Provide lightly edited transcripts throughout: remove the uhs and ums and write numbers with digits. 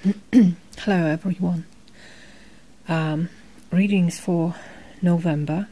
Hello everyone. Readings for November.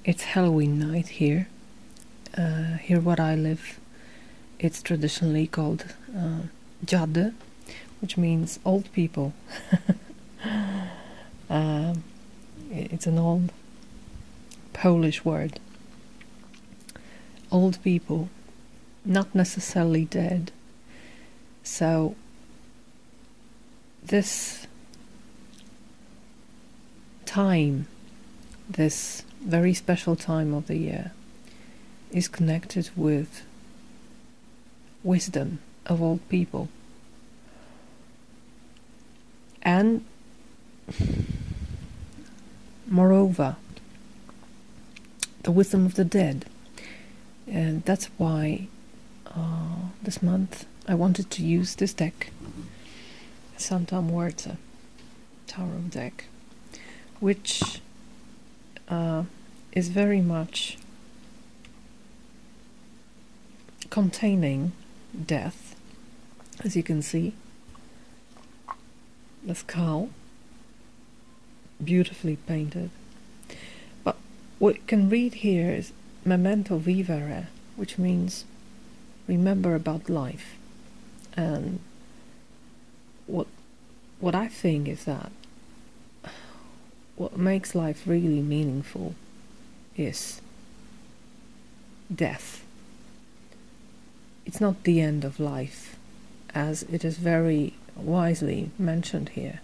It's Halloween night here. Here where I live, it's traditionally called Jade, which means old people. It's an old Polish word. Old people, not necessarily dead. So this time, this very special time of the year, is connected with wisdom of old people. And moreover, the wisdom of the dead. And that's why this month I wanted to use this deck, Santa Muerte Tarot deck, which is very much containing death, as you can see. The skull, beautifully painted. But what you can read here is memento vivere, which means remember about life. And what I think is that what makes life really meaningful is death. It's not the end of life, as it is very wisely mentioned here.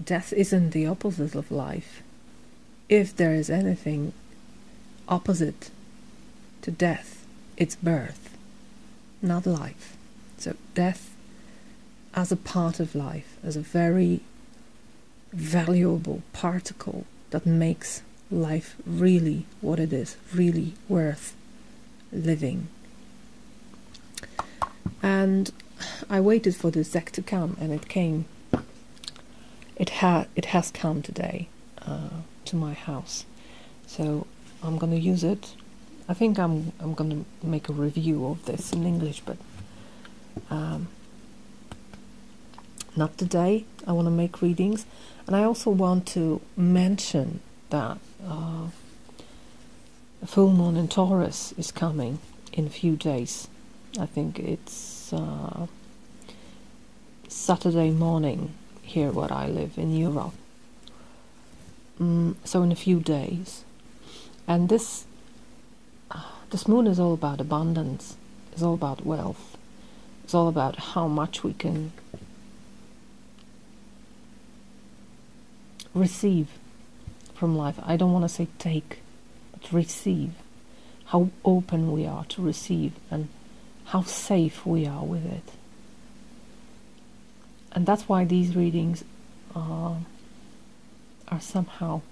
Death isn't the opposite of life. If there is anything opposite to death, it's birth, not life. So death as a part of life, as a very valuable particle that makes life really what it is, really worth living. And I waited for this deck to come, and it came. It has come today to my house, so I'm gonna use it. I think I'm gonna make a review of this in English, but not today. I want to make readings, and I also want to mention that the full moon in Taurus is coming in a few days. I think it's Saturday morning here where I live in Europe. So in a few days. And this moon is all about abundance. It's all about wealth. It's all about how much we can receive from life. I don't want to say take, but receive. How open we are to receive, and how safe we are with it. And that's why these readings are somehow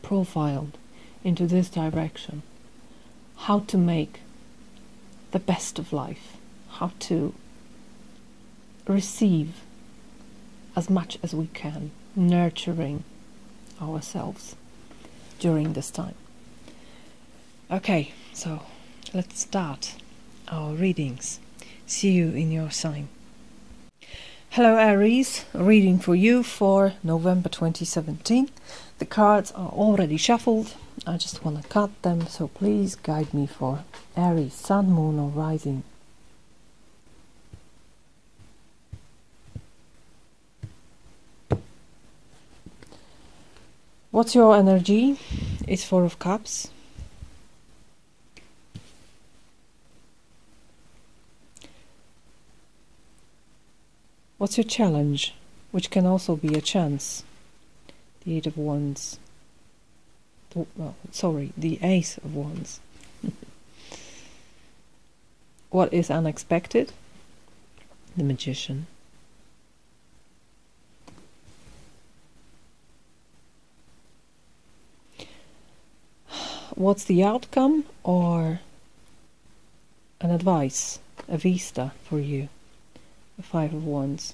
profiled into this direction. How to make the best of life. How to receive as much as we can, nurturing ourselves during this time. Okay, so let's start our readings. See you in your sign. Hello Aries, a reading for you for November 2017. The cards are already shuffled. I just want to cut them, so please guide me for Aries, Sun, Moon or Rising. What's your energy? It's Four of Cups. What's your challenge? Which can also be a chance. The Eight of Wands. The Ace of Wands. What is unexpected? The Magician. What's the outcome or an advice, a vista for you? The Five of Wands.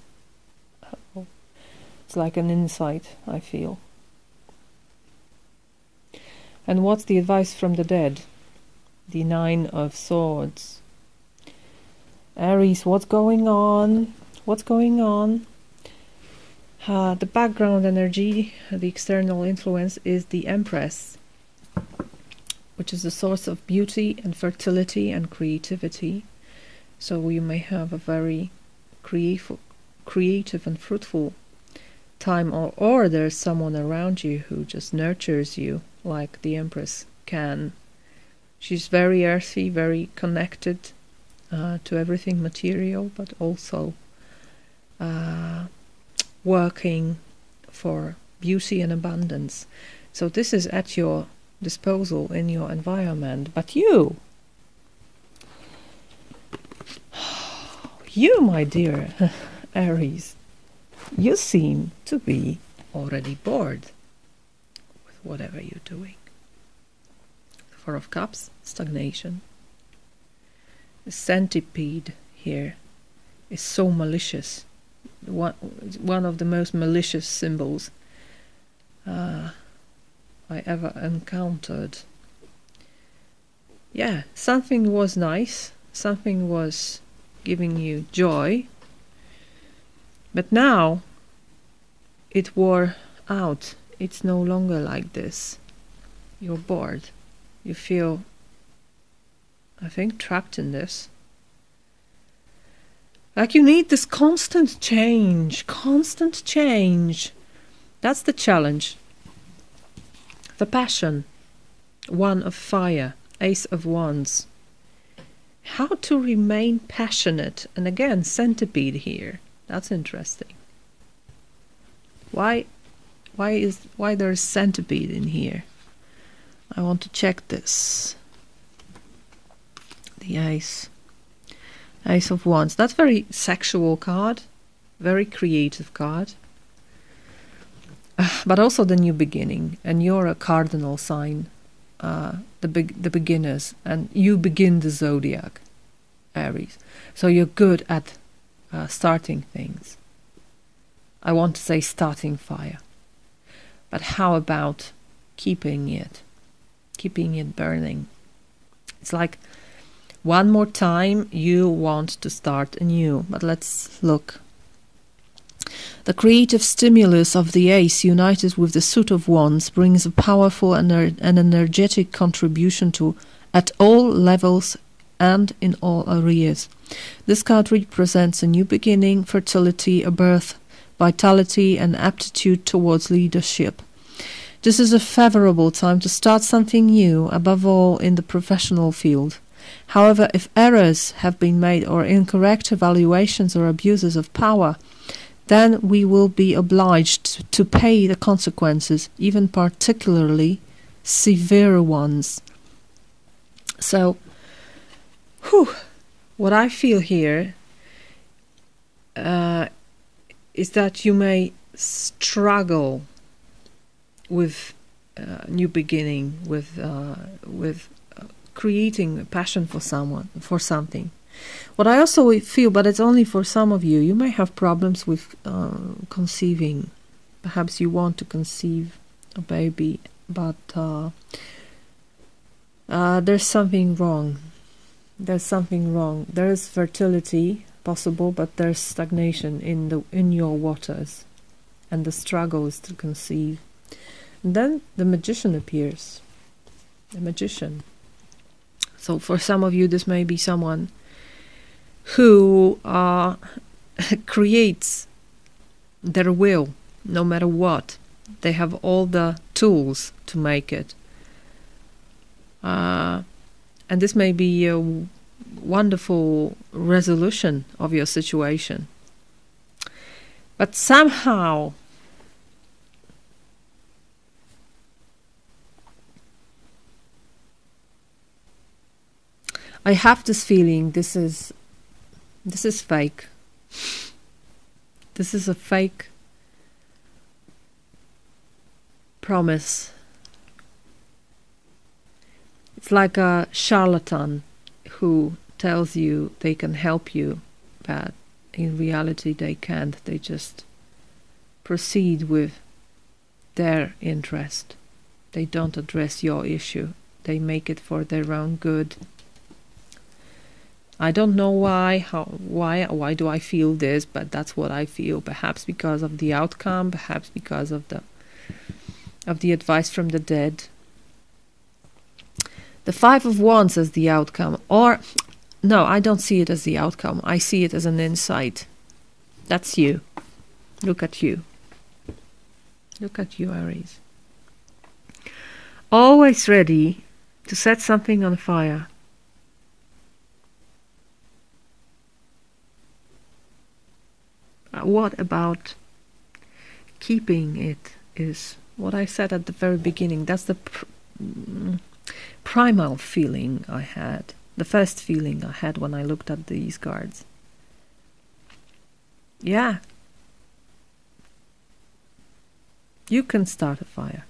It's like an insight, I feel. And what's the advice from the dead? The Nine of Swords. Aries, what's going on? what's going on. The background energy, the external influence, is the Empress, which is a source of beauty and fertility and creativity. So you may have a very creative and fruitful time, or there's someone around you who just nurtures you like the Empress can. She's very earthy, very connected to everything material, but also working for beauty and abundance. So this is at your disposal in your environment. But you, my dear Aries, you seem to be already bored with whatever you're doing. The Four of Cups, stagnation. The centipede here is so malicious. One of the most malicious symbols I ever encountered. Yeah, something was nice, something was giving you joy, but now it wore out. It's no longer like this. You're bored. You feel, I think, trapped in this. Like you need this constant change. That's the challenge. The passion, one of fire, Ace of Wands. How to remain passionate. And again, centipede here. That's interesting. Why there's centipede in here? I want to check this. The Ace of Wands. That's very sexual card, very creative card, but also the new beginning. And you're a cardinal sign, the beginners, and you begin the zodiac, Aries. So you're good at starting things. I want to say starting fire, but how about keeping it burning? It's like, one more time, you want to start anew. But let's look. The creative stimulus of the Ace, united with the Suit of Wands, brings a powerful and energetic contribution to at all levels and in all areas. This card represents a new beginning, fertility, a birth, vitality, and aptitude towards leadership. This is a favorable time to start something new, above all in the professional field. However, if errors have been made or incorrect evaluations or abuses of power, then we will be obliged to pay the consequences, even particularly severe ones. So, what I feel here is that you may struggle with new beginning, with creating a passion for something. What I also feel, but it's only for some of you, you may have problems with conceiving. Perhaps you want to conceive a baby, but there's something wrong. There is fertility possible, but there's stagnation in your waters, and the struggle is to conceive. And then the Magician appears. The Magician. So for some of you, this may be someone who creates their will, no matter what. They have all the tools to make it. And this may be a wonderful resolution of your situation. But somehow, I have this feeling this is fake. This is a fake promise. It's like a charlatan who tells you they can help you, but in reality they can't. They just proceed with their interest. They don't address your issue. They make it for their own good. I don't know why do I feel this, but that's what I feel. Perhaps because of the outcome, perhaps because of the advice from the dead. The Five of Wands as the outcome, or no, I don't see it as the outcome. I see it as an insight. That's you. Look at you. Look at you, Aries. Always ready to set something on fire. What about keeping it is what I said at the very beginning. That's the primal feeling I had. The first feeling I had when I looked at these cards. Yeah. You can start a fire.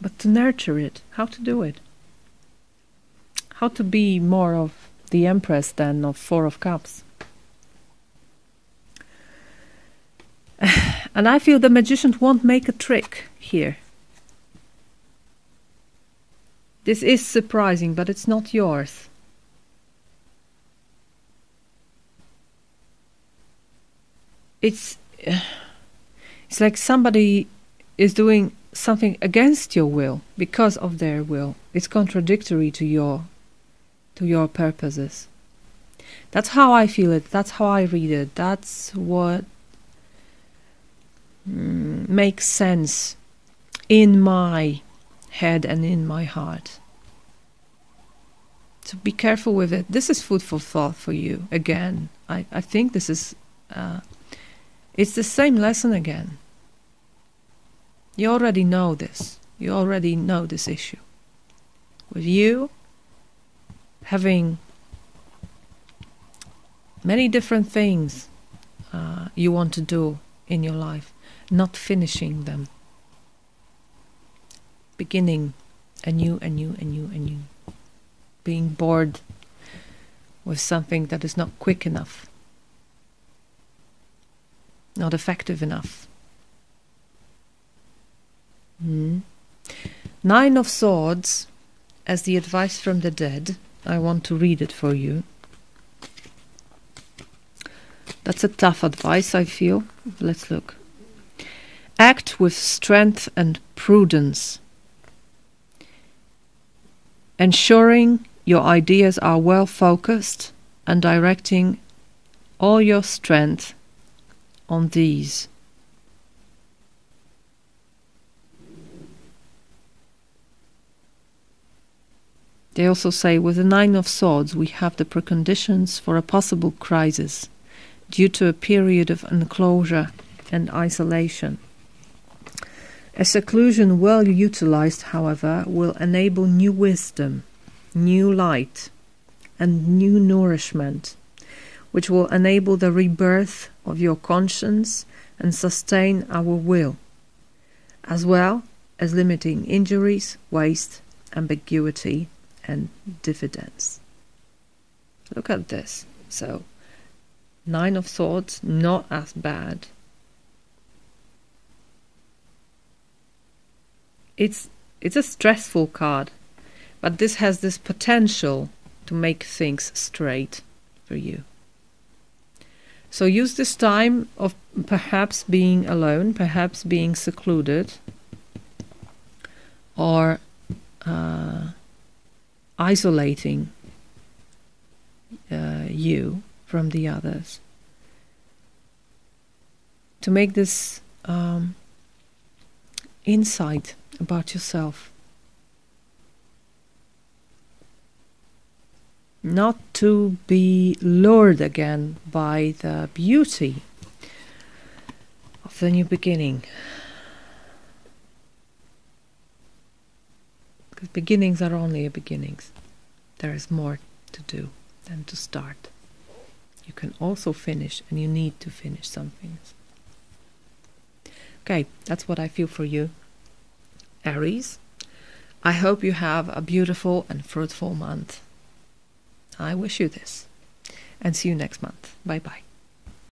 But to nurture it, how to do it? How to be more of the Empress than of Four of Cups? And I feel the Magician won't make a trick here. This is surprising, but it's not yours. It's like somebody is doing something against your will because of their will. It's contradictory to your purposes. That's how I feel it. That's how I read it. That's what makes sense in my head and in my heart. So be careful with it. This is food for thought for you again. I think this is it's the same lesson again. You already know this. You already know this issue. With you having many different things you want to do in your life, not finishing them. Beginning anew. Being bored with something that is not quick enough. Not effective enough. Nine of Swords as the advice from the dead. I want to read it for you. That's a tough advice, I feel. Let's look. Act with strength and prudence, ensuring your ideas are well focused and directing all your strength on these. They also say, with the Nine of Swords, we have the preconditions for a possible crisis due to a period of enclosure and isolation. A seclusion well utilized, however, will enable new wisdom, new light, and new nourishment, which will enable the rebirth of your conscience and sustain our will, as well as limiting injuries, waste, ambiguity, and dividends. Look at this. So, Nine of Swords, not as bad. It's a stressful card, but this has this potential to make things straight for you. So use this time of perhaps being alone, perhaps being secluded, or isolating you from the others, to make this insight about yourself. Not to be lured again by the beauty of the new beginning. Because beginnings are only beginnings. There is more to do than to start. You can also finish, and you need to finish some things. Okay, that's what I feel for you, Aries. I hope you have a beautiful and fruitful month. I wish you this, and see you next month. Bye bye.